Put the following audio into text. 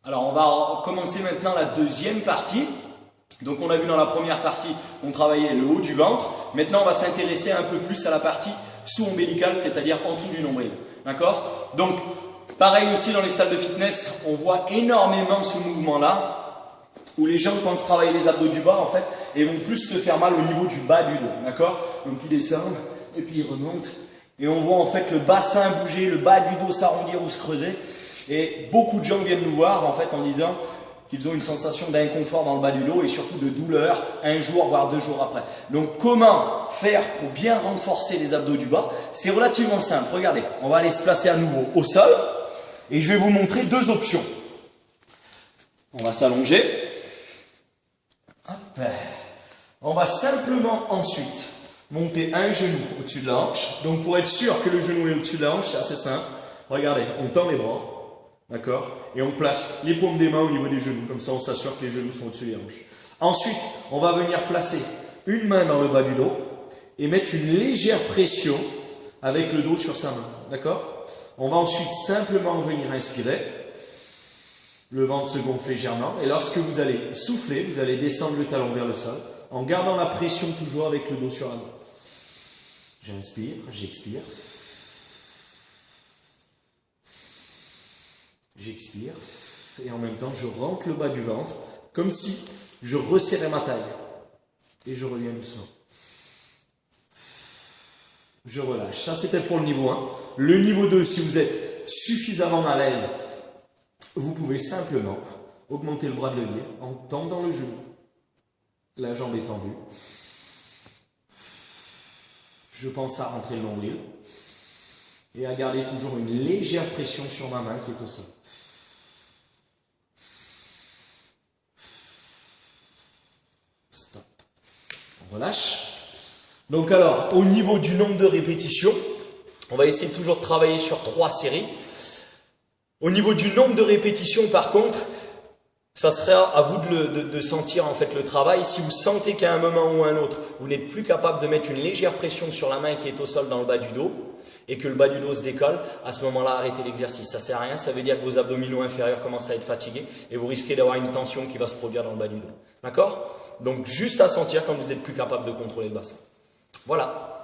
Alors on va commencer maintenant la deuxième partie. Donc on a vu dans la première partie, on travaillait le haut du ventre. Maintenant on va s'intéresser un peu plus à la partie sous-ombilicale, c'est-à-dire en dessous du nombril. D'accord? Donc pareil aussi dans les salles de fitness, on voit énormément ce mouvement-là, où les gens pensent travailler les abdos du bas en fait, et vont plus se faire mal au niveau du bas du dos. D'accord? Donc ils descendent, et puis ils remontent, et on voit en fait le bassin bouger, le bas du dos s'arrondir ou se creuser. Et beaucoup de gens viennent nous voir en fait en disant qu'ils ont une sensation d'inconfort dans le bas du dos et surtout de douleur un jour voire 2 jours après. Donc comment faire pour bien renforcer les abdos du bas? C'est relativement simple. Regardez, on va aller se placer à nouveau au sol et je vais vous montrer 2 options. On va s'allonger. Hop. On va simplement ensuite monter un genou au-dessus de la hanche. Donc pour être sûr que le genou est au-dessus de la hanche, c'est assez simple. Regardez, on tend les bras. D'accord? Et on place les paumes des mains au niveau des genoux. Comme ça, on s'assure que les genoux sont au-dessus des hanches. Ensuite, on va venir placer une main dans le bas du dos et mettre une légère pression avec le dos sur sa main. D'accord? On va ensuite simplement venir inspirer. Le ventre se gonfle légèrement. Et lorsque vous allez souffler, vous allez descendre le talon vers le sol en gardant la pression toujours avec le dos sur la main. J'inspire, j'expire. J'expire et en même temps je rentre le bas du ventre comme si je resserrais ma taille et je reviens doucement. Je relâche. Ça c'était pour le niveau 1. Le niveau 2, si vous êtes suffisamment à l'aise, vous pouvez simplement augmenter le bras de levier en tendant le genou. La jambe est tendue. Je pense à rentrer le nombril et à garder toujours une légère pression sur ma main qui est au sol. Stop. On relâche. Donc alors, au niveau du nombre de répétitions, on va essayer toujours de travailler sur 3 séries. Au niveau du nombre de répétitions, par contre, ça sera à vous de sentir en fait le travail. Si vous sentez qu'à un moment ou à un autre, vous n'êtes plus capable de mettre une légère pression sur la main qui est au sol dans le bas du dos, et que le bas du dos se décolle, à ce moment-là, arrêtez l'exercice. Ça ne sert à rien, ça veut dire que vos abdominaux inférieurs commencent à être fatigués et vous risquez d'avoir une tension qui va se produire dans le bas du dos. D'accord? Donc juste à sentir quand vous n'êtes plus capable de contrôler le bassin. Voilà.